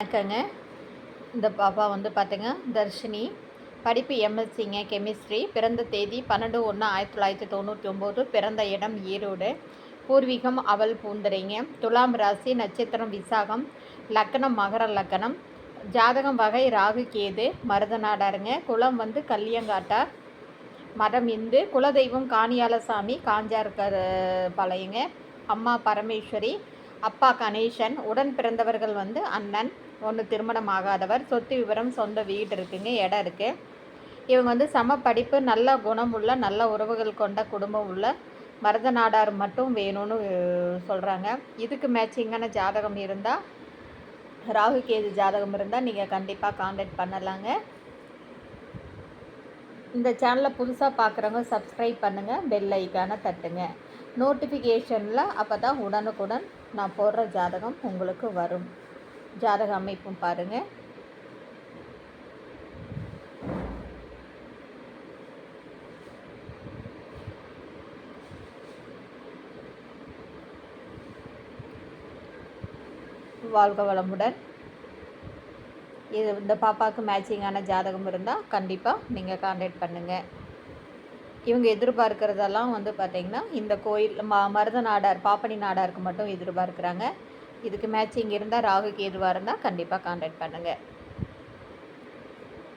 வணக்கங்க. இந்த பாப்பா வந்து பார்த்தீங்க தர்ஷினி. படிப்பு எம்எஸ்சிங்க கெமிஸ்ட்ரி. பிறந்த தேதி 12/1/1999. பிறந்த இடம் ஈரோடு. பூர்வீகம் அவல் பூந்துரைங்க. துலாம் ராசி. நட்சத்திரம் விசாகம். லக்கணம் மகர லக்கணம். ஜாதகம் வகை ராகு கேது. மருதநாடாருங்க. குலம் வந்து கல்லியங்காட்டார். மதம் இந்து. குலதெய்வம் காணியாலசாமி காஞ்சார் பாளையங்க. அம்மா பரமேஸ்வரி. அப்பா கணேசன். உடன் பிறந்தவர்கள் வந்து அண்ணன். ஒன்று திருமணம் ஆகாதவர். சொத்து விவரம் சொந்த வீடு இருக்குங்க, இடம் இருக்குது. இவங்க வந்து சம படிப்பு, நல்ல குணம் உள்ள, நல்ல உறவுகள் கொண்ட குடும்பம் உள்ள மருதநாடார் மட்டும் வேணும்னு சொல்கிறாங்க. இதுக்கு மேட்சிங்கான ஜாதகம் இருந்தால், ராகு கேது ஜாதகம் இருந்தால் நீங்கள் கண்டிப்பாக கான்டாக்ட் பண்ணலாங்க. இந்த சேனலை புதுசாக பார்க்குறவங்க சப்ஸ்கிரைப் பண்ணுங்கள், பெல் ஐக்கானை தட்டுங்க. நோட்டிஃபிகேஷனில் அப்போ தான் உடனுக்குடன் நான் போடுற ஜாதகம் உங்களுக்கு வரும். ஜாதக அமைப்பும் பாருங்கள். வாழ்க வளமுடன். இந்த பாப்பாவுக்கு மேட்சிங்கான ஜாதகம் இருந்தால் கண்டிப்பாக நீங்கள் கான்டாக்ட் பண்ணுங்கள். இவங்க எதிர்பார்க்குறதெல்லாம் வந்து பார்த்திங்கன்னா இந்த கோயில் மருத நாடார், பாப்பனி நாடாருக்கு மட்டும் எதிர்பார்க்குறாங்க. இதுக்கு மேட்சிங் இருந்தால் ராகு கேதுவாக இருந்தால் கண்டிப்பாக கான்டாக்ட் பண்ணுங்கள்.